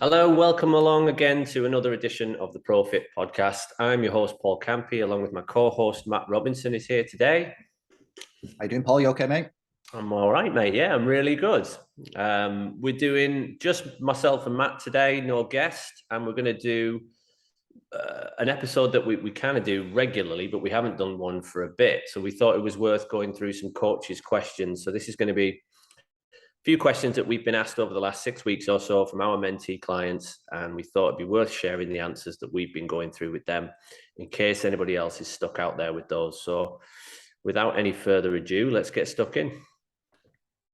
Hello, welcome along again to another edition of the ProFit podcast. I'm your host, Paul Campy, along with my co-host, Matt Robinson is here today. How you doing, Paul? You okay, mate? I'm all right, mate. Yeah, I'm really good. We're doing just myself and Matt today, no guest, and we're going to do an episode that we kind of do regularly, but we haven't done one for a bit. So we thought it was worth going through some coaches' questions. So this is going to be few questions that we've been asked over the last 6 weeks or so from our mentee clients, and we thought it'd be worth sharing the answers that we've been going through with them in case anybody else is stuck out there with those. So without any further ado, let's get stuck in.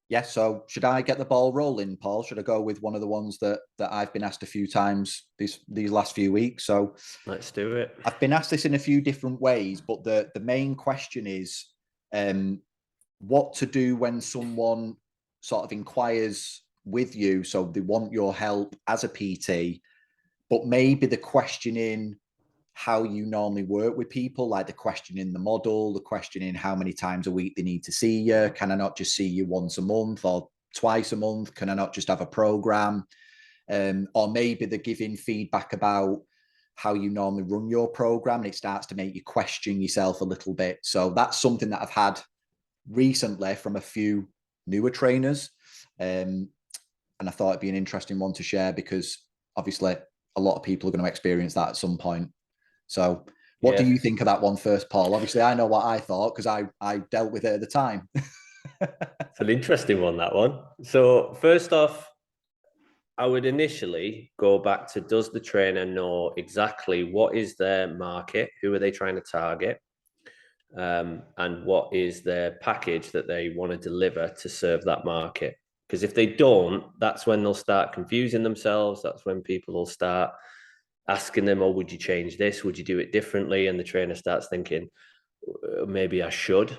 Yeah, so should I get the ball rolling, Paul? Should I go with one of the ones that I've been asked a few times these last few weeks? So let's do it. I've been asked this in a few different ways, but the main question is what to do when someone sort of inquires with you. So they want your help as a PT, but maybe the questioning how you normally work with people, like the questioning the model, the questioning how many times a week they need to see you. Can I not just see you once a month or twice a month? Can I not just have a program? Or maybe they're giving feedback about how you normally run your program, and it starts to make you question yourself a little bit. So that's something that I've had recently from a few newer trainers. And I thought it'd be an interesting one to share because obviously a lot of people are going to experience that at some point. So what do you think of that one first, Paul? Obviously, I know what I thought because I dealt with it at the time. It's an interesting one, that one. So first off, I would initially go back to, does the trainer know exactly what is their market? Who are they trying to target? And what is their package that they want to deliver to serve that market? Because if they don't, that's when they'll start confusing themselves. That's when people will start asking them, oh, would you change this? Would you do it differently? And the trainer starts thinking, maybe I should.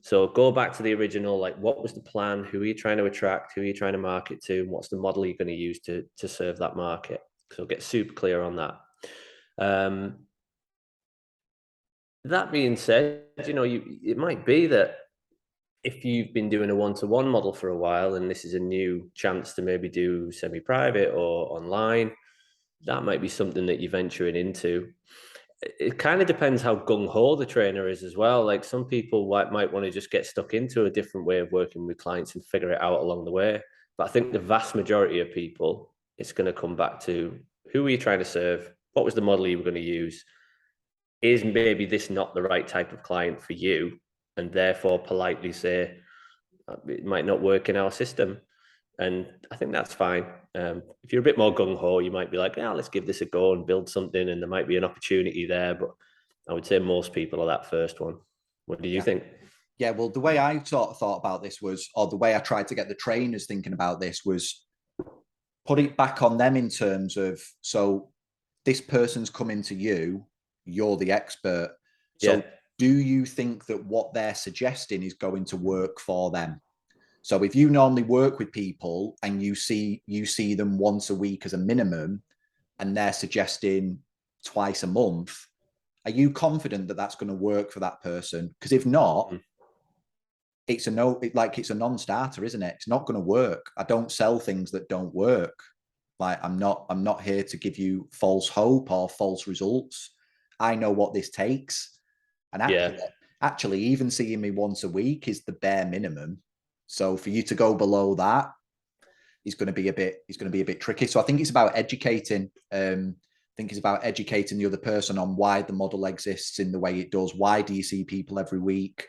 So go back to the original, like, what was the plan? Who are you trying to attract? Who are you trying to market to? And what's the model you're going to use to serve that market? So get super clear on that. That being said, it might be that if you've been doing a one-to-one model for a while and this is a new chance to maybe do semi-private or online, that might be something that you're venturing into. It kind of depends how gung-ho the trainer is as well. Like, some people might want to just get stuck into a different way of working with clients and figure it out along the way. But I think the vast majority of people, it's going to come back to, who are you trying to serve? What was the model you were going to use? Is maybe this not the right type of client for you? And therefore politely say, it might not work in our system. And I think that's fine. If you're a bit more gung-ho, you might be like, let's give this a go and build something, and there might be an opportunity there. But I would say most people are that first one. What do you think? Yeah, well, the way I sort of thought about this was, or the way I tried to get the trainers thinking about this was, put it back on them in terms of, so this person's coming to you, you're the expert. So do you think that what they're suggesting is going to work for them? So if you normally work with people and you see them once a week as a minimum, and they're suggesting twice a month, are you confident that that's going to work for that person? Because if not, it's a non-starter, isn't it? It's not going to work. I don't sell things that don't work. Like, I'm not here to give you false hope or false results. I know what this takes. And actually, even seeing me once a week is the bare minimum. So for you to go below that is going to be a bit tricky. So I think it's about educating. I think it's about educating the other person on why the model exists in the way it does. Why do you see people every week?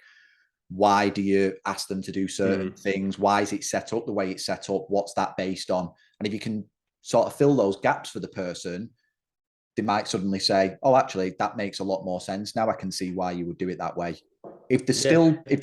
Why do you ask them to do certain things? Why is it set up the way it's set up? What's that based on? And if you can sort of fill those gaps for the person, they might suddenly say, oh, actually, that makes a lot more sense. Now I can see why you would do it that way. If they're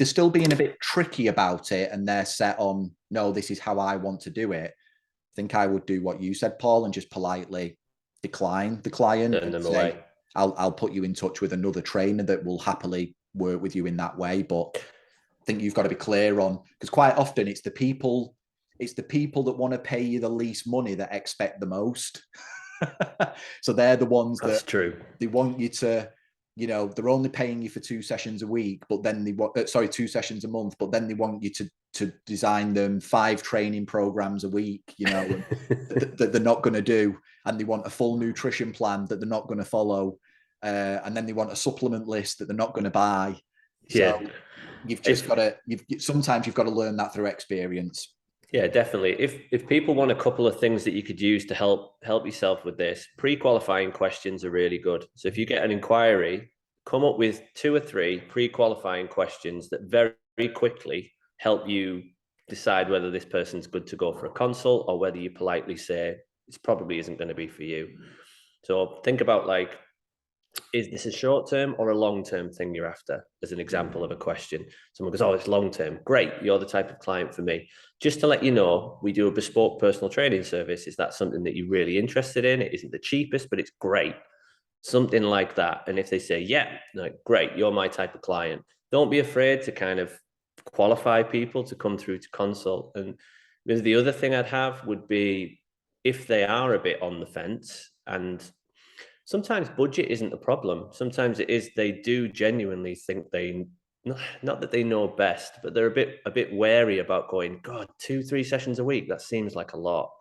still being a bit tricky about it and they're set on, no, this is how I want to do it, I think I would do what you said, Paul, and just politely decline the client and say, I'll put you in touch with another trainer that will happily work with you in that way. But I think you've got to be clear on, because quite often it's the people that want to pay you the least money that expect the most. So they're the ones that's true. They want you to, they're only paying you for 2 sessions a week, but then 2 sessions a month, but then they want you to design them 5 training programs a week, that they're not going to do, and they want a full nutrition plan that they're not going to follow, and then they want a supplement list that they're not going to buy. So you've just got to, sometimes you've got to learn that through experience. Yeah, definitely. If people want a couple of things that you could use to help yourself with this, pre-qualifying questions are really good. So if you get an inquiry, come up with 2 or 3 pre-qualifying questions that very, very quickly help you decide whether this person's good to go for a consult, or whether you politely say it probably isn't going to be for you. So think about, like, is this a short-term or a long-term thing you're after, as an example of a question. Someone goes, oh, it's long-term. Great, you're the type of client for me. Just to let you know, we do a bespoke personal training service. Is that something that you're really interested in? It isn't the cheapest, but it's great. Something like that. And if they say, yeah, like, great, you're my type of client. Don't be afraid to kind of qualify people to come through to consult. And the other thing I'd have would be, if they are a bit on the fence, and sometimes budget isn't the problem. Sometimes it is they do genuinely think they, not that they know best, but they're a bit wary about going, God, 2-3 sessions a week, that seems like a lot.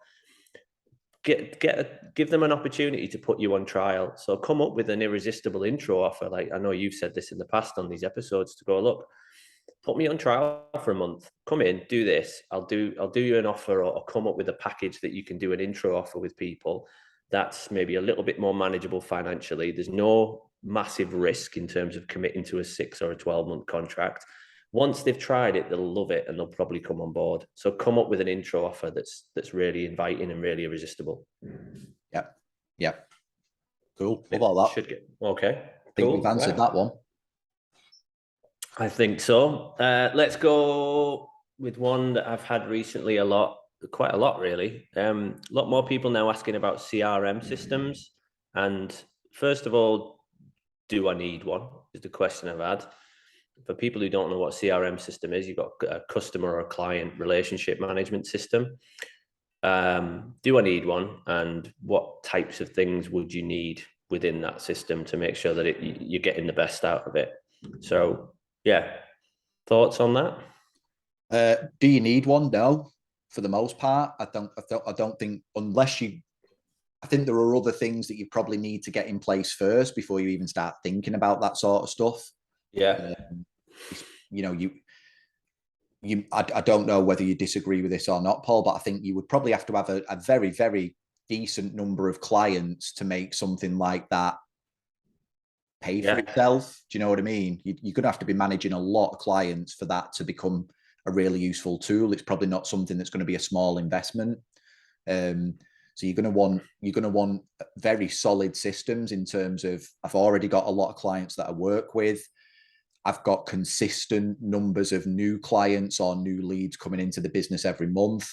Give them an opportunity to put you on trial. So come up with an irresistible intro offer. Like, I know you've said this in the past on these episodes, to go, look, put me on trial for a month. Come in, do this. I'll do you an offer, or come up with a package that you can do an intro offer with people. That's maybe a little bit more manageable financially. There's no massive risk in terms of committing to a 6 or a 12-month contract. Once they've tried it, they'll love it and they'll probably come on board. So come up with an intro offer that's really inviting and really irresistible. Yep. Cool. What about that? Should get okay. I think we've answered that one. I think so. Let's go with one that I've had recently quite a lot really. A lot more people now asking about CRM systems. And first of all, do I need one? Is the question I've had. For people who don't know what CRM system is, you've got a customer or client relationship management system. Do I need one? And what types of things would you need within that system to make sure that you're getting the best out of it? So yeah, thoughts on that? Do you need one? No, for the most part, I don't think, unless you, I think there are other things that you probably need to get in place first before you even start thinking about that sort of stuff. Yeah. I don't know whether you disagree with this or not, Paul, but I think you would probably have to have a very, very decent number of clients to make something like that pay for itself. Do you know what I mean? You're going to have to be managing a lot of clients for that to become a really useful tool. It's probably not something that's going to be a small investment. So you're going to want very solid systems in terms of, I've already got a lot of clients that I work with. I've got consistent numbers of new clients or new leads coming into the business every month.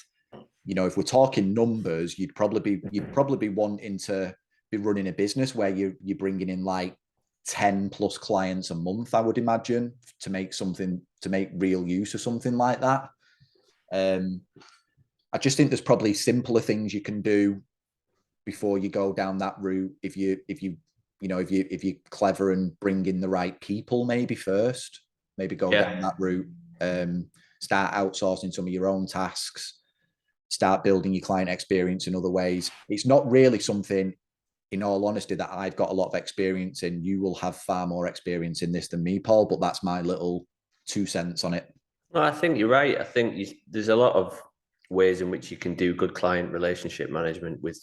If we're talking numbers, you'd probably be wanting to be running a business where you're bringing in like 10 plus clients a month, I would imagine, to make real use of something like that. I just think there's probably simpler things you can do before you go down that route. If you're clever and bring in the right people, maybe first, maybe go down that route. Start outsourcing some of your own tasks. Start building your client experience in other ways. It's not really something, in all honesty, that I've got a lot of experience in. You will have far more experience in this than me, Paul, but that's my little 2 cents on it. Well, I think you're right. I think there's a lot of ways in which you can do good client relationship management with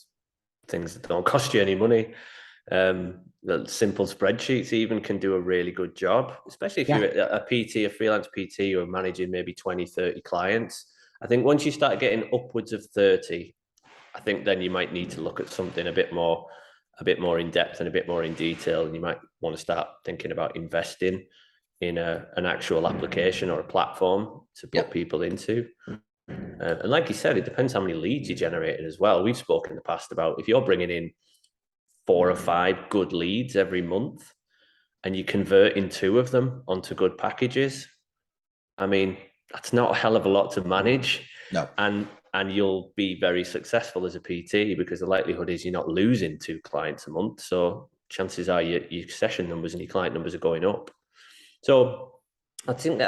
things that don't cost you any money. The simple spreadsheets even can do a really good job, especially if you're a PT, a freelance PT, you're managing maybe 20, 30 clients. I think once you start getting upwards of 30, I think then you might need to look at something a bit more in depth and a bit more in detail. And you might want to start thinking about investing in an actual application or a platform to put people into. And like you said, it depends how many leads you're generating as well. We've spoken in the past about, if you're bringing in 4 or 5 good leads every month and you convert in 2 of them onto good packages, I mean, that's not a hell of a lot to manage. No. And you'll be very successful as a PT, because the likelihood is you're not losing 2 clients a month. So chances are your session numbers and your client numbers are going up. So I think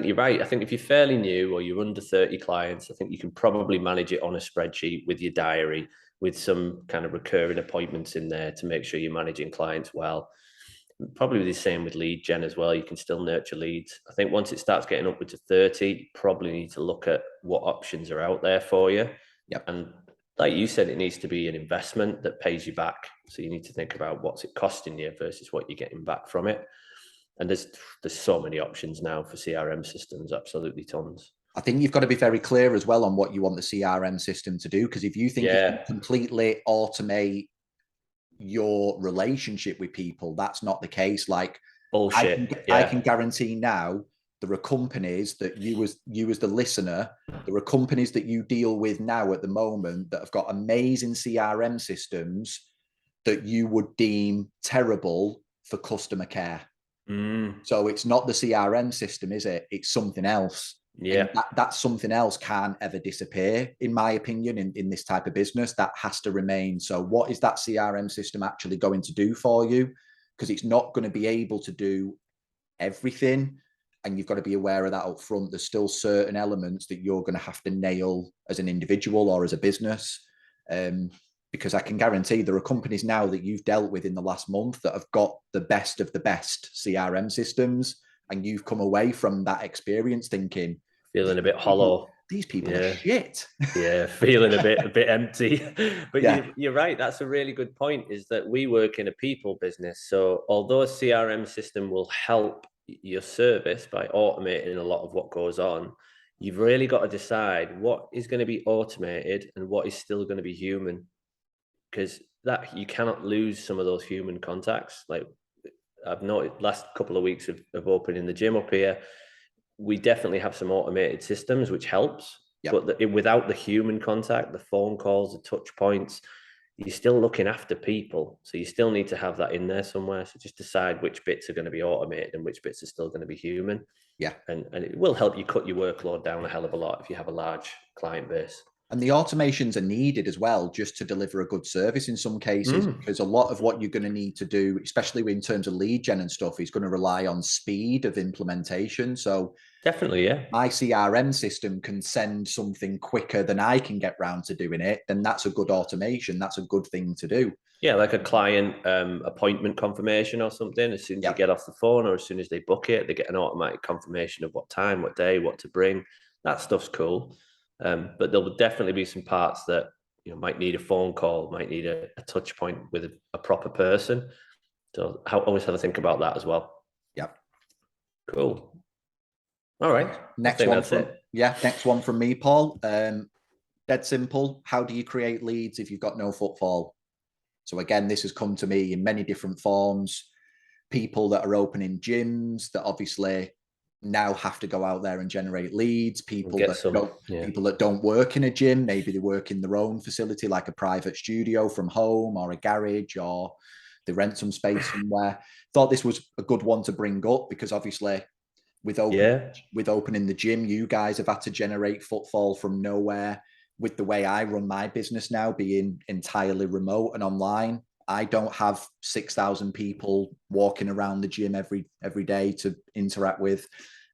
you're right. I think if you're fairly new or you're under 30 clients, I think you can probably manage it on a spreadsheet with your diary, with some kind of recurring appointments in there to make sure you're managing clients well. Probably the same with lead gen as well. You can still nurture leads. I think once it starts getting upwards of 30, you probably need to look at what options are out there for you. Yep. And like you said, it needs to be an investment that pays you back. So you need to think about what's it costing you versus what you're getting back from it. And there's so many options now for CRM systems, absolutely tons. I think you've got to be very clear as well on what you want the CRM system to do, because if you think it can completely automate your relationship with people, that's not the case. Like, bullshit. I can guarantee now there are companies that you as the listener, there are companies that you deal with now at the moment that have got amazing CRM systems that you would deem terrible for customer care. So it's not the CRM system, is it? It's something else. Yeah. And that something else can't ever disappear, in my opinion, in this type of business. That has to remain. So what is that CRM system actually going to do for you? Because it's not going to be able to do everything. And you've got to be aware of that up front. There's still certain elements that you're going to have to nail as an individual or as a business. Because I can guarantee there are companies now that you've dealt with in the last month that have got the best of the best CRM systems. And you've come away from that experience thinking, feeling a bit hollow. These people are shit. Yeah, feeling a bit empty. But yeah, you're right. That's a really good point, is that we work in a people business. So although a CRM system will help your service by automating a lot of what goes on, you've really got to decide what is going to be automated and what is still going to be human. Because that you cannot lose some of those human contacts. Like I've noticed last couple of weeks of opening the gym up here, we definitely have some automated systems, which helps. Yep. But without the human contact, the phone calls, the touch points, you're still looking after people. So you still need to have that in there somewhere. So just decide which bits are going to be automated and which bits are still going to be human. Yeah. And it will help you cut your workload down a hell of a lot if you have a large client base. And the automations are needed as well, just to deliver a good service in some cases, because a lot of what you're going to need to do, especially in terms of lead gen and stuff, is going to rely on speed of implementation. So definitely, yeah. My CRM system can send something quicker than I can get round to doing it, then that's a good automation. That's a good thing to do. Yeah, like a client appointment confirmation or something. As soon as you get off the phone or as soon as they book it, they get an automatic confirmation of what time, what day, what to bring. That stuff's cool. But there will definitely be some parts that might need a phone call, might need a touch point with a proper person. So always have to think about that as well. Yep. Cool. All right. Next one from me, Paul. Dead simple. How do you create leads if you've got no footfall? So again, this has come to me in many different forms. People that are opening gyms that obviously now have to go out there and generate leads. People that don't work in a gym, maybe they work in their own facility, like a private studio from home or a garage, or they rent some space somewhere. Thought this was a good one to bring up because obviously with opening the gym, you guys have had to generate footfall from nowhere. With the way I run my business now, being entirely remote and online, I don't have 6,000 people walking around the gym every day to interact with.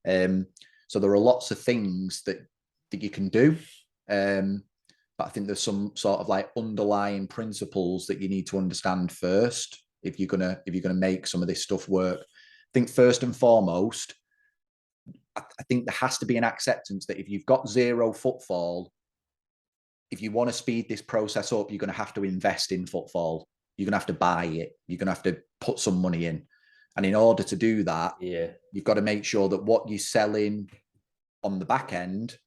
So there are lots of things that you can do. But I think there's some sort of like underlying principles that you need to understand first if you're gonna make some of this stuff work. I think first and foremost, I think there has to be an acceptance that if you've got zero footfall, if you want to speed this process up, you're going to have to invest in footfall. You're going to have to buy it. You're going to have to put some money in. And in order to do that, you've got to make sure that what you're selling on the back end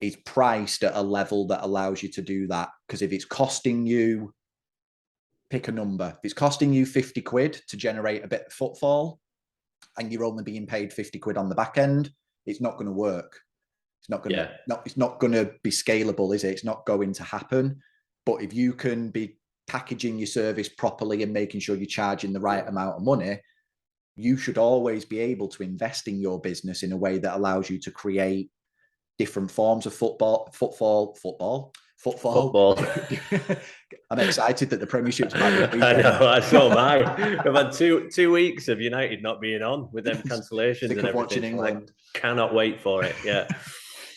is priced at a level that allows you to do that. Because if it's costing you, pick a number. If it's costing you 50 quid to generate a bit of footfall and you're only being paid 50 quid on the back end, it's not going to work. It's not going to it's not going to be scalable, is it? It's not going to happen. But if you can be packaging your service properly and making sure you're charging the right amount of money, you should always be able to invest in your business in a way that allows you to create different forms of footfall Footfall. Football. I'm excited that the Premiership's back this weekend. I know, so am I. I've had two weeks of United not being on with them cancellations Sick and of everything. watching England. I cannot wait for it. Yeah.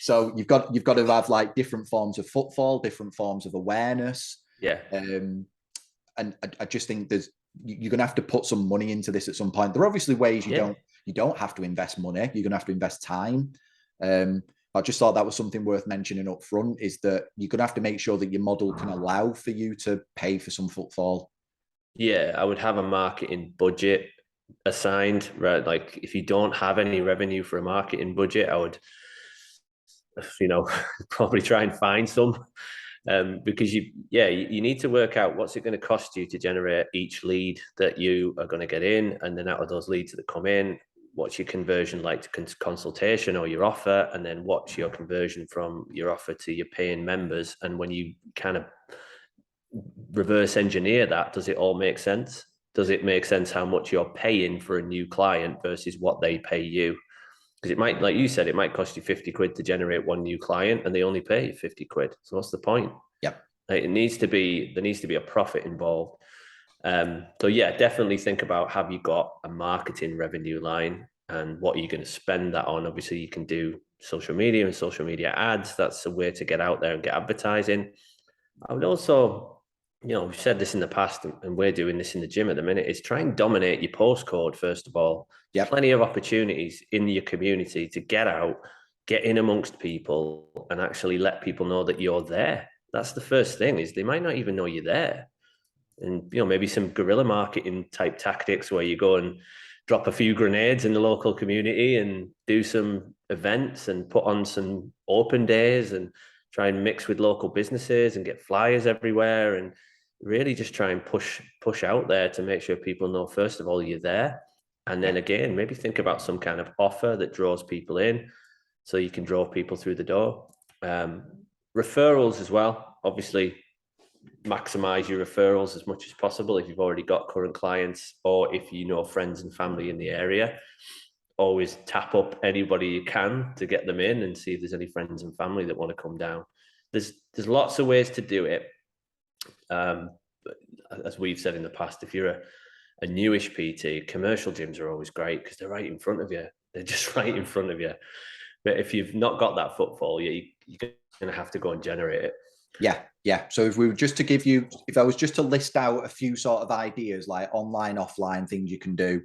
So you've got to have like different forms of footfall, different forms of awareness. Yeah. And I just think you're going to have to put some money into this at some point. There are obviously ways you don't have to invest money. You're going to have to invest time. I just thought that was something worth mentioning up front, is that you're going to have to make sure that your model can allow for you to pay for some footfall. Yeah, I would have a marketing budget assigned, right? Like if you don't have any revenue for a marketing budget, I would, probably try and find some. Because you need to work out what's it going to cost you to generate each lead that you are going to get in, and then out of those leads that come in, what's your conversion like to consultation or your offer, and then what's your conversion from your offer to your paying members. And when you kind of reverse engineer that, does it all make sense? Does it make sense how much you're paying for a new client versus what they pay you? Because it might, like you said, it might cost you 50 quid to generate one new client and they only pay you 50 quid. So what's the point? Yep. Like, there needs to be a profit involved. So yeah, definitely think about, have you got a marketing revenue line and what are you going to spend that on? Obviously you can do social media and social media ads. That's a way to get out there and get advertising. I would also, we've said this in the past and we're doing this in the gym at the minute, is try and dominate your postcode first of all. Yep. Plenty of opportunities in your community to get out, get in amongst people and actually let people know that you're there. That's the first thing, is they might not even know you're there. And, maybe some guerrilla marketing type tactics where you go and drop a few grenades in the local community and do some events and put on some open days and try and mix with local businesses and get flyers everywhere and really just try and push out there to make sure people know, first of all, you're there. And then again, maybe think about some kind of offer that draws people in so you can draw people through the door. Referrals as well, obviously maximize your referrals as much as possible if you've already got current clients, or if you know friends and family in the area. Always tap up anybody you can to get them in and see if there's any friends and family that want to come down. There's lots of ways to do it. As we've said in the past, if you're a newish PT, commercial gyms are always great because they're right in front of you. They're just right in front of you. But if you've not got that footfall, you're going to have to go and generate it. Yeah. So if I was just to list out a few sort of ideas, like online, offline things you can do.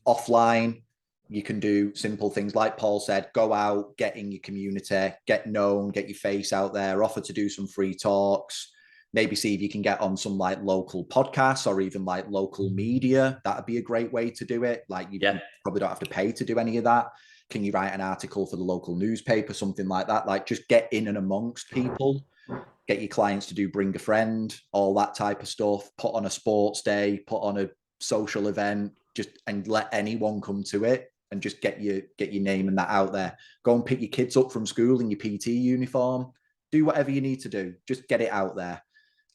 Offline, you can do simple things like Paul said, go out, get in your community, get known, get your face out there, offer to do some free talks, maybe see if you can get on some like local podcasts or even like local media. That'd be a great way to do it. Like you probably don't have to pay to do any of that. Can you write an article for the local newspaper, something like that? Like just get in and amongst people, get your clients to do bring a friend, all that type of stuff, put on a sports day, put on a social event, and let anyone come to it and just get your name and that out there. Go and pick your kids up from school in your PT uniform, do whatever you need to do, just get it out there.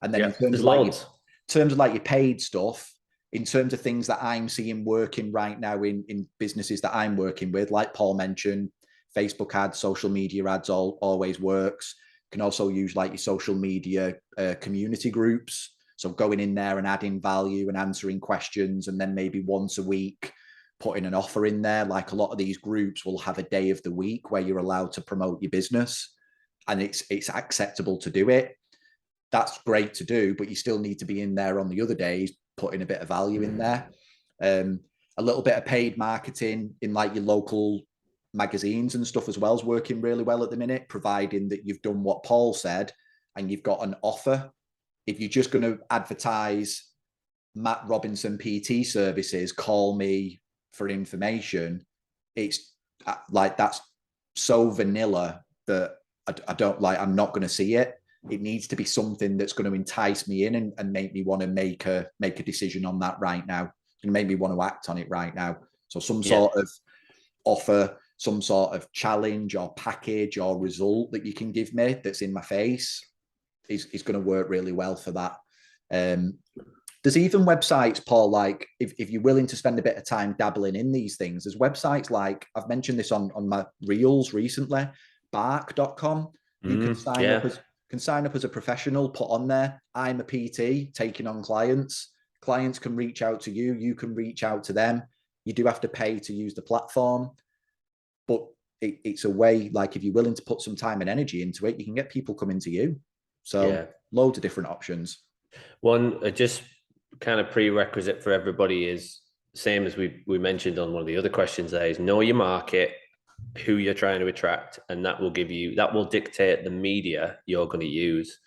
And then in terms of like your paid stuff, in terms of things that I'm seeing working right now in businesses that I'm working with, like Paul mentioned, Facebook ads, social media ads always works. You can also use like your social media community groups. So going in there and adding value and answering questions, and then maybe once a week putting an offer in there. Like a lot of these groups will have a day of the week where you're allowed to promote your business, and it's acceptable to do it. That's great to do, but you still need to be in there on the other days, putting a bit of value in there. A little bit of paid marketing in like your local magazines and stuff as well is working really well at the minute, providing that you've done what Paul said and you've got an offer. If you're just going to advertise Matt Robinson PT services, call me for information, it's like, that's so vanilla that I don't like, I'm not going to see it. It needs to be something that's going to entice me in and make me want to make a decision on that right now, and make me want to act on it right now. So some sort of offer, some sort of challenge or package or result that you can give me that's in my face is going to work really well for that. There's even websites, Paul, like if you're willing to spend a bit of time dabbling in these things, there's websites like, I've mentioned this on my reels recently, bark.com. You can sign up can sign up as a professional, put on there, I'm a PT taking on clients. Clients can reach out to you, you can reach out to them. You do have to pay to use the platform, but it's a way, like if you're willing to put some time and energy into it, you can get people coming to you. So loads of different options. One just kind of prerequisite for everybody is same as we mentioned on one of the other questions there, is know your market, who you're trying to attract, and that will dictate the media you're going to use.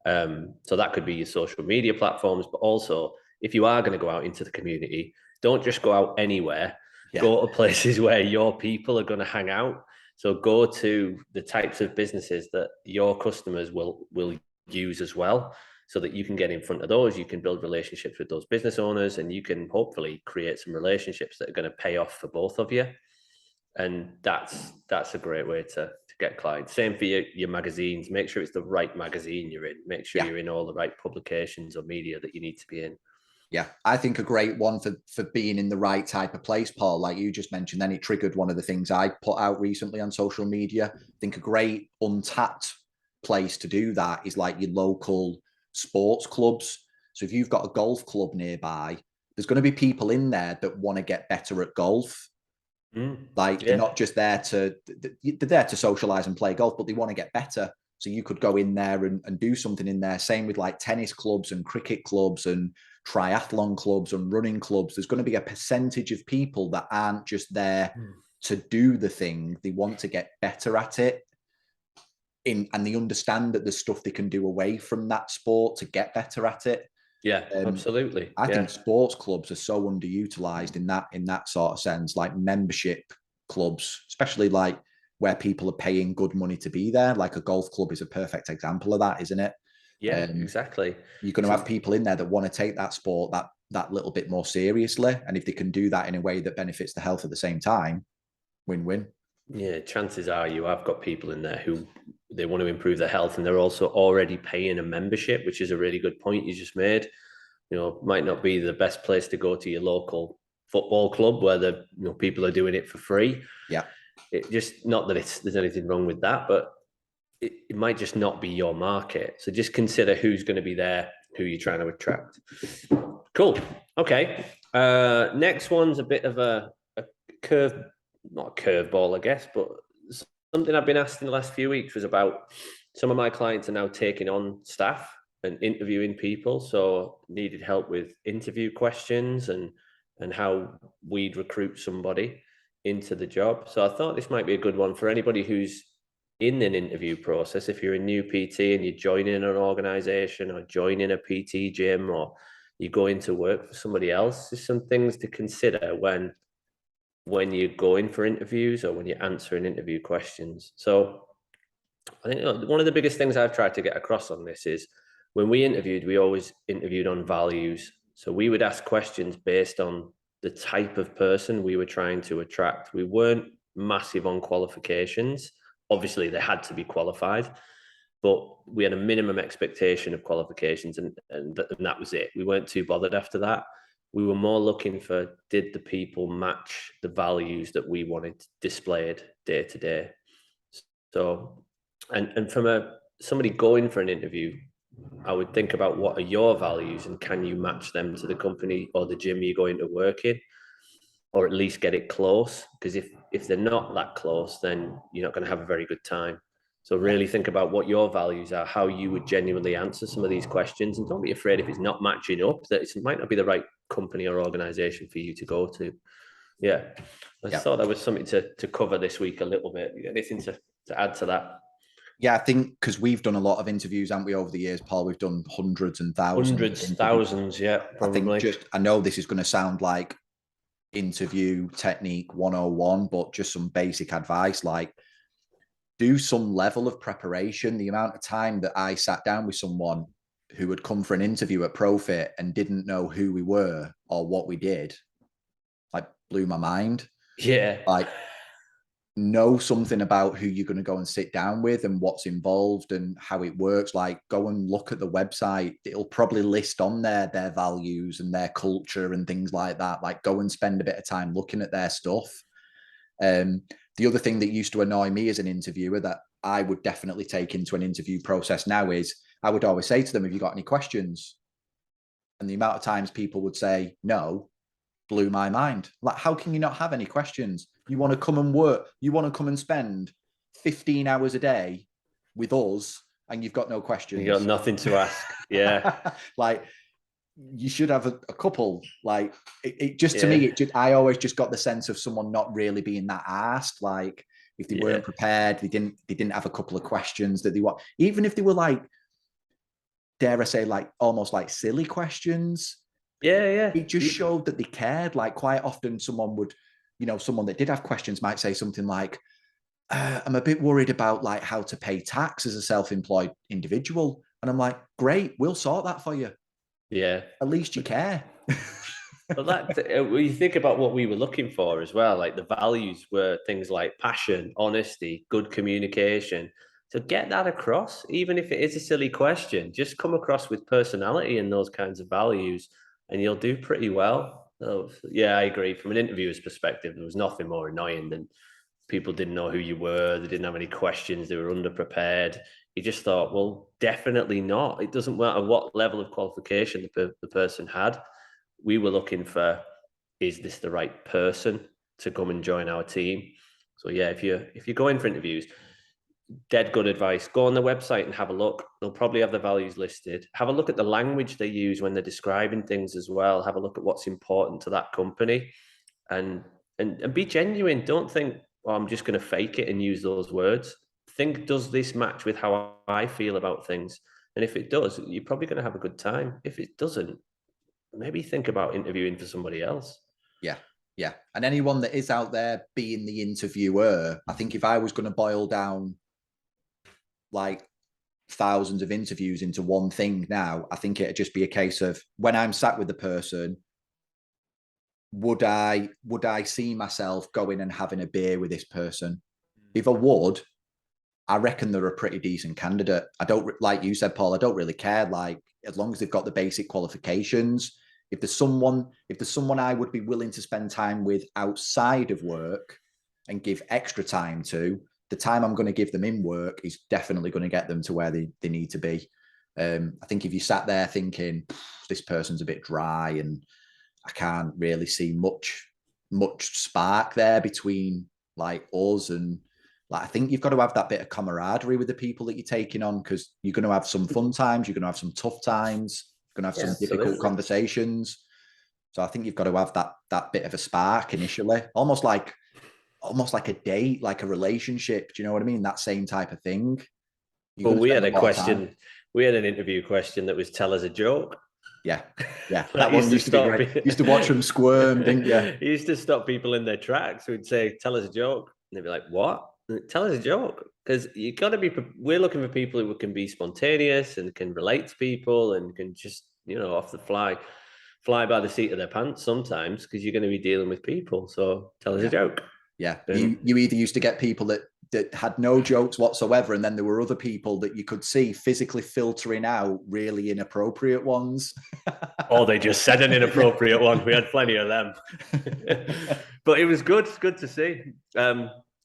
So that could be your social media platforms, but also if you are going to go out into the community, don't just go out anywhere. Go to places where your people are going to hang out. So go to the types of businesses that your customers will use as well, so that you can get in front of those, you can build relationships with those business owners, and you can hopefully create some relationships that are going to pay off for both of you. And that's a great way to get clients. Same for your magazines. Make sure it's the right magazine you're in. Make sure you're in all the right publications or media that you need to be in. Yeah, I think a great one for being in the right type of place, Paul, like you just mentioned, then it triggered one of the things I put out recently on social media. I think a great untapped place to do that is like your local sports clubs. So if you've got a golf club nearby, there's going to be people in there that want to get better at golf. They're not just there they're there to socialize and play golf, but they want to get better. So you could go in there and do something in there. Same with like tennis clubs and cricket clubs and triathlon clubs and running clubs. There's going to be a percentage of people that aren't just there to do the thing. They want to get better at it. And they understand that there's stuff they can do away from that sport to get better at it. Yeah, absolutely. I think sports clubs are so underutilized in that sort of sense, like membership clubs, especially like where people are paying good money to be there. Like a golf club is a perfect example of that, isn't it? Yeah, exactly. You're going to have people in there that want to take that sport that little bit more seriously. And if they can do that in a way that benefits the health at the same time, win-win. Yeah, chances are you have got people in there who they want to improve their health, and they're also already paying a membership, which is a really good point you just made. You know, might not be the best place to go to your local football club where the people are doing it for free. Yeah, it just, not that there's anything wrong with that, but it might just not be your market. So just consider who's going to be there, who you're trying to attract. Cool. Okay. Next one's a bit of a curve, not a curveball, I guess, but something I've been asked in the last few weeks was about some of my clients are now taking on staff and interviewing people. So needed help with interview questions and how we'd recruit somebody into the job. So I thought this might be a good one for anybody who's in an interview process. If you're a new PT and you're joining an organization or joining a PT gym or you're going to work for somebody else, there's some things to consider when you're going for interviews or when you're answering interview questions. So I think one of the biggest things I've tried to get across on this is when we interviewed, we always interviewed on values. So we would ask questions based on the type of person we were trying to attract. We weren't massive on qualifications. Obviously, they had to be qualified, but we had a minimum expectation of qualifications, and that was it. We weren't too bothered after that. We were more looking for, did the people match the values that we wanted displayed day to day? So, and from somebody going for an interview, I would think about what are your values and can you match them to the company or the gym you're going to work in, or at least get it close. Because if they're not that close, then you're not going to have a very good time. So really think about what your values are, how you would genuinely answer some of these questions, and don't be afraid if it's not matching up, that it might not be the right company or organization for you to go to. Yeah. I thought that was something to cover this week a little bit. Anything to add to that? Yeah, I think because we've done a lot of interviews, haven't we, over the years, Paul? We've done hundreds and thousands. Thousands, yeah, probably. I know this is going to sound like interview technique 101, but just some basic advice, like do some level of preparation. The amount of time that I sat down with someone who had come for an interview at Profit and didn't know who we were or what we did, like blew my mind. Yeah. Like, know something about who you're going to go and sit down with and what's involved and how it works. Like, go and look at the website. It'll probably list on there their values and their culture and things like that. Like, go and spend a bit of time looking at their stuff. The other thing that used to annoy me as an interviewer that I would definitely take into an interview process now is I would always say to them, have you got any questions? And the amount of times people would say no blew my mind. Like, how can you not have any questions? You want to come and work, you want to come and spend 15 hours a day with us, and you've got no questions. You got nothing to ask. Yeah. Like, you should have a couple. Like, it just, to me, I always just got the sense of someone not really being that asked. Like, if they weren't prepared, they didn't have a couple of questions that they want, even if they were like, dare I say, like almost like silly questions. It just showed that they cared. Like, quite often someone would, someone that did have questions might say something like, I'm a bit worried about like how to pay tax as a self-employed individual. And I'm like, great, we'll sort that for you. Yeah. At least you care. But when you think about what we were looking for as well, like the values were things like passion, honesty, good communication. So get that across, even if it is a silly question, just come across with personality and those kinds of values, and you'll do pretty well. So, yeah, I agree. From an interviewer's perspective, there was nothing more annoying than people didn't know who you were. They didn't have any questions. They were underprepared. You just thought, well, definitely not. It doesn't matter what level of qualification the person had. We were looking for, is this the right person to come and join our team? So yeah, if you're going for interviews, dead good advice. Go on the website and have a look. They'll probably have the values listed. Have a look at the language they use when they're describing things as well. Have a look at what's important to that company, and be genuine. Don't think, oh, I'm just going to fake it and use those words. Think, does this match with how I feel about things? And if it does, you're probably going to have a good time. If it doesn't, maybe think about interviewing for somebody else. Yeah. And anyone that is out there being the interviewer, I think if I was going to boil down like thousands of interviews into one thing now, I think it'd just be a case of, when I'm sat with the person, would I see myself going and having a beer with this person? If I would, I reckon they're a pretty decent candidate. I don't, like you said, Paul, I don't really care. Like, as long as they've got the basic qualifications, if there's someone I would be willing to spend time with outside of work and give extra time to, the time I'm going to give them in work is definitely going to get them to where they need to be. I think if you sat there thinking, this person's a bit dry and I can't really see much spark there between like us and, like, I think you've got to have that bit of camaraderie with the people that you're taking on, because you're going to have some fun times, you're going to have some tough times, you're going to have some difficult conversations. So I think you've got to have that bit of a spark initially, almost like a date, like a relationship. Do you know what I mean? That same type of thing. Well, we had a question. We had an interview question that was, tell us a joke. Yeah. That one used to be great. Used to watch them squirm, didn't you? He used to stop people in their tracks. We'd say, tell us a joke. And they'd be like, what? Tell us a joke. Because you got to be, we're looking for people who can be spontaneous and can relate to people and can just, off the fly by the seat of their pants sometimes, because you're going to be dealing with people. So tell us a joke. Yeah. You either used to get people that had no jokes whatsoever, and then there were other people that you could see physically filtering out really inappropriate ones. Or they just said an inappropriate one. We had plenty of them. But it was good. It's good to see.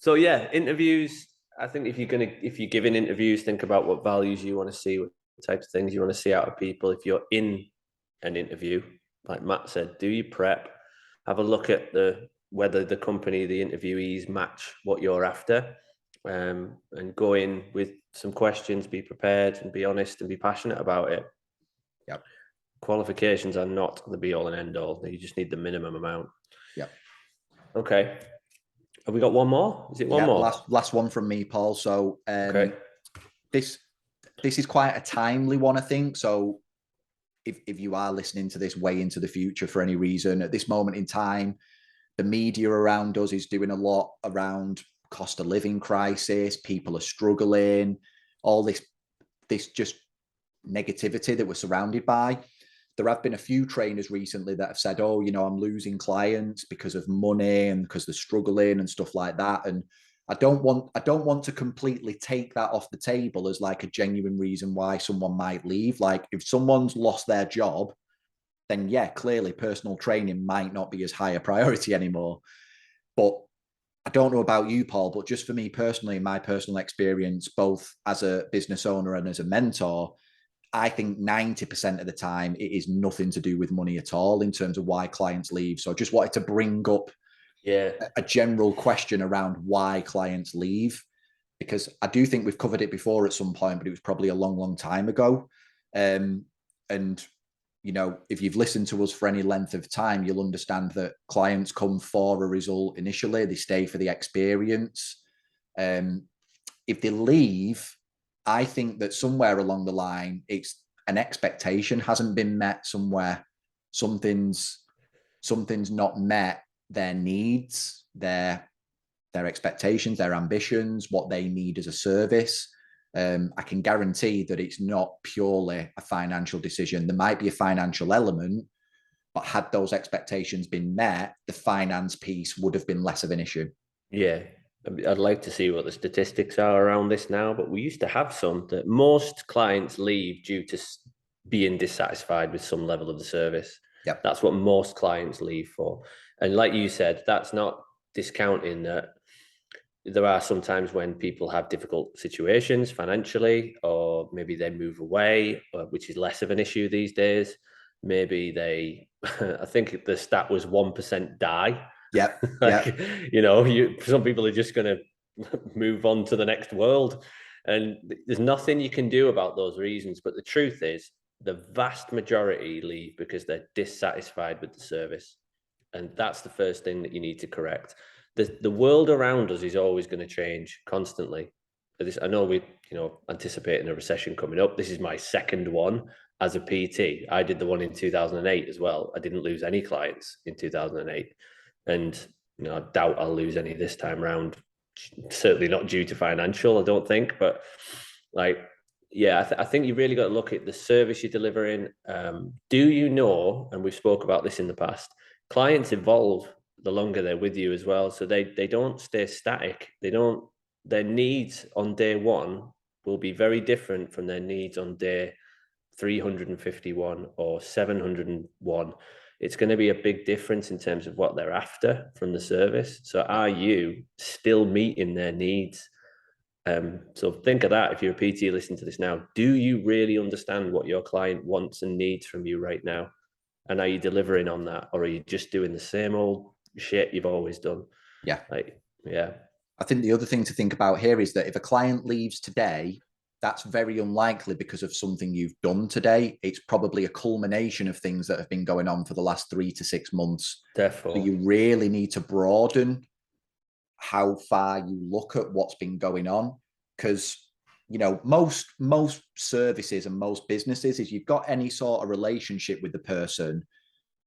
So yeah, interviews. I think if you're giving interviews, think about what values you want to see, what types of things you want to see out of people. If you're in an interview, like Matt said, do your prep. Have a look at whether the company, the interviewees match what you're after, and go in with some questions, be prepared and be honest and be passionate about it. Yep. Qualifications are not the be all and end all. You just need the minimum amount. Yep. Okay. Have we got one more? Is it one more? Last one from me, Paul. So okay. This is quite a timely one, I think. So if you are listening to this way into the future for any reason, at this moment in time, the media around us is doing a lot around cost of living crisis. People are struggling, all this just negativity that we're surrounded by. There have been a few trainers recently that have said, oh, I'm losing clients because of money and because they're struggling and stuff like that. And I don't want to completely take that off the table as like a genuine reason why someone might leave. Like, if someone's lost their job, then yeah, clearly personal training might not be as high a priority anymore. But I don't know about you, Paul, but just for me personally, in my personal experience, both as a business owner and as a mentor, I think 90% of the time it is nothing to do with money at all in terms of why clients leave. So I just wanted to bring up a general question around why clients leave, because I do think we've covered it before at some point, but it was probably a long, long time ago. And, you know, if you've listened to us for any length of time, you'll understand that clients come for a result initially, they stay for the experience. If they leave, I think that somewhere along the line, it's an expectation hasn't been met somewhere. Something's not met their needs, their expectations, their ambitions, what they need as a service. I can guarantee that it's not purely a financial decision. There might be a financial element, but had those expectations been met, the finance piece would have been less of an issue. Yeah. I'd like to see what the statistics are around this now, but we used to have some that most clients leave due to being dissatisfied with some level of the service. Yep. That's what most clients leave for. And like you said, that's not discounting that there are some times when people have difficult situations financially, or maybe they move away, which is less of an issue these days. Maybe they, I think the stat was 1% die. Yeah. Like, you know, some people are just going to move on to the next world. And there's nothing you can do about those reasons. But the truth is, the vast majority leave because they're dissatisfied with the service. And that's the first thing that you need to correct. The world around us is always going to change constantly. I know we, anticipating a recession coming up. This is my second one as a PT. I did the one in 2008 as well. I didn't lose any clients in 2008. And I doubt I'll lose any this time around. Certainly not due to financial, I don't think. But I think you really got to look at the service you're delivering. Do you know, and we've spoke about this in the past, clients evolve the longer they're with you as well. So they don't stay static. Their needs on day one will be very different from their needs on day 351 or 701. It's going to be a big difference in terms of what they're after from the service. So are you still meeting their needs? So think of that. If you're a PT listening to this now, do you really understand what your client wants and needs from you right now? And are you delivering on that? Or are you just doing the same old shit you've always done? Yeah. Yeah. I think the other thing to think about here is that if a client leaves today, that's very unlikely because of something you've done today. It's probably a culmination of things that have been going on for the last 3 to 6 months. Definitely. So you really need to broaden how far you look at what's been going on, because most services and most businesses, if you've got any sort of relationship with the person,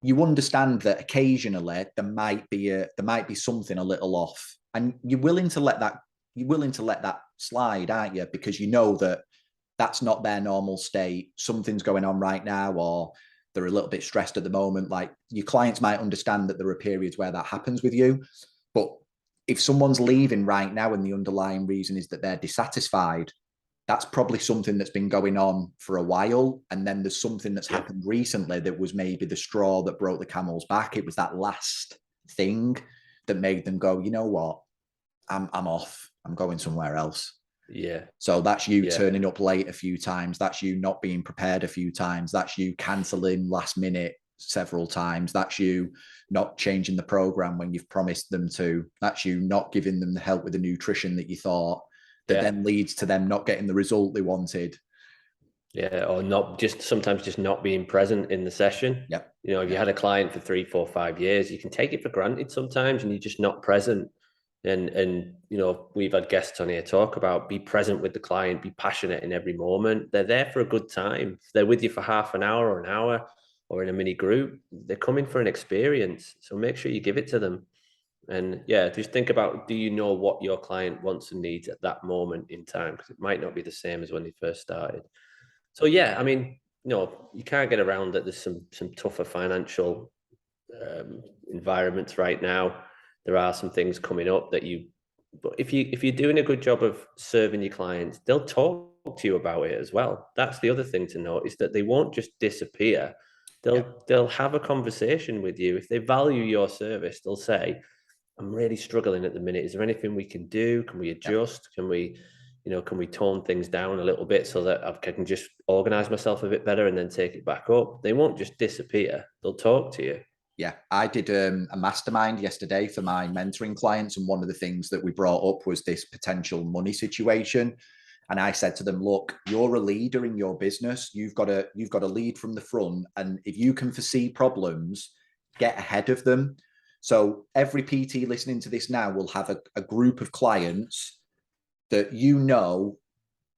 you understand that occasionally there might be something a little off, and you're willing to let that slide, aren't you? Because you know that that's not their normal state. Something's going on right now, or they're a little bit stressed at the moment. Like, your clients might understand that there are periods where that happens with you. But if someone's leaving right now and the underlying reason is that they're dissatisfied, that's probably something that's been going on for a while. And then there's something that's happened recently that was maybe the straw that broke the camel's back. It was that last thing that made them go, you know what, I'm off. I'm going somewhere else. Yeah. So that's you turning up late a few times. That's you not being prepared a few times. That's you cancelling last minute several times. That's you not changing the program when you've promised them to. That's you not giving them the help with the nutrition that you thought, that then leads to them not getting the result they wanted. Yeah, or sometimes just not being present in the session. Yeah. If you had a client for 3, 4, 5 years, you can take it for granted sometimes, and you're just not present. And we've had guests on here talk about be present with the client, be passionate in every moment. They're there for a good time. If they're with you for half an hour or an hour or in a mini group, they're coming for an experience. So make sure you give it to them. And just think about, do you know what your client wants and needs at that moment in time? Because it might not be the same as when they first started. So you can't get around that. There's some tougher financial environments right now. There are some things coming up but if you're doing a good job of serving your clients, they'll talk to you about it as well. That's the other thing to note, is that they won't just disappear. They'll have a conversation with you. If they value your service, they'll say, I'm really struggling at the minute. Is there anything we can do? Can we adjust? Can we, can we tone things down a little bit so that I can just organize myself a bit better and then take it back up? They won't just disappear. They'll talk to you. Yeah, I did a mastermind yesterday for my mentoring clients, and one of the things that we brought up was this potential money situation. And I said to them, look, you're a leader in your business. You've got to lead from the front. And if you can foresee problems, get ahead of them. So every PT listening to this now will have a group of clients that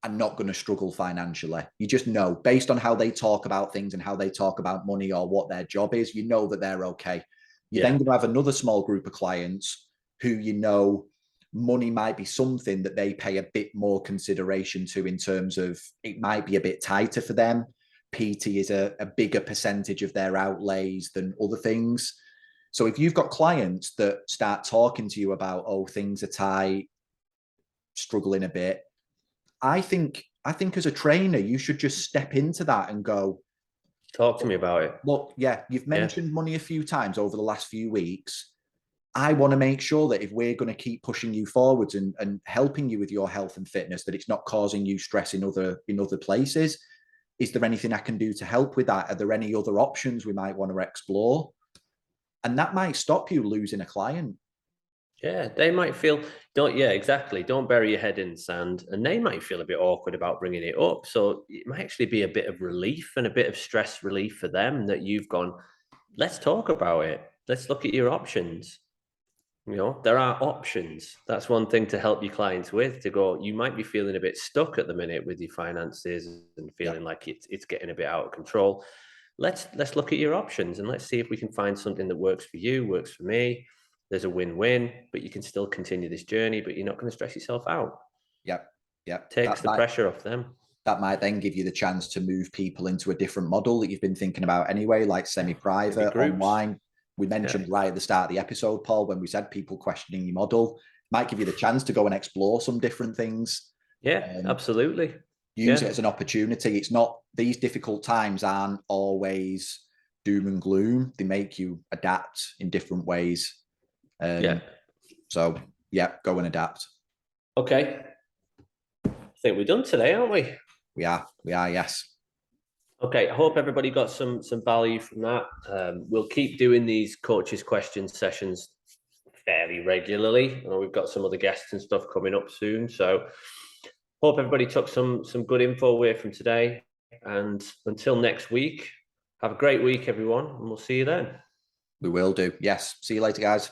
are not going to struggle financially. You just know, based on how they talk about things and how they talk about money or what their job is, you know that they're okay. You're then going to have another small group of clients who money might be something that they pay a bit more consideration to, in terms of it might be a bit tighter for them. PT is a bigger percentage of their outlays than other things. So if you've got clients that start talking to you about, oh, things are tight, struggling a bit, I think as a trainer, you should just step into that and go, talk to me about it. Look, you've mentioned money a few times over the last few weeks. I want to make sure that if we're going to keep pushing you forwards and helping you with your health and fitness, that it's not causing you stress in other places. Is there anything I can do to help with that? Are there any other options we might want to explore? And that might stop you losing a client. Yeah, they might feel, exactly. Don't bury your head in the sand. And they might feel a bit awkward about bringing it up. So it might actually be a bit of relief and a bit of stress relief for them that you've gone, let's talk about it. Let's look at your options. There are options. That's one thing to help your clients with, to go, you might be feeling a bit stuck at the minute with your finances and feeling like it's getting a bit out of control. Let's look at your options and let's see if we can find something that works for you, works for me. There's a win-win, but you can still continue this journey, but you're not going to stress yourself out. Yep. Takes the pressure off them. That might then give you the chance to move people into a different model that you've been thinking about anyway, like semi-private, online. We mentioned right at the start of the episode, Paul, when we said people questioning your model, might give you the chance to go and explore some different things. Yeah, absolutely. Use it as an opportunity. It's not, these difficult times aren't always doom and gloom. They make you adapt in different ways. So go and adapt. Okay. I think we're done today, aren't we? We are, yes. Okay, I hope everybody got some value from that. We'll keep doing these coaches' questions sessions fairly regularly. We've got some other guests and stuff coming up soon. So hope everybody took some good info away from today. And until next week, have a great week, everyone, and we'll see you then. We will do. Yes. See you later, guys.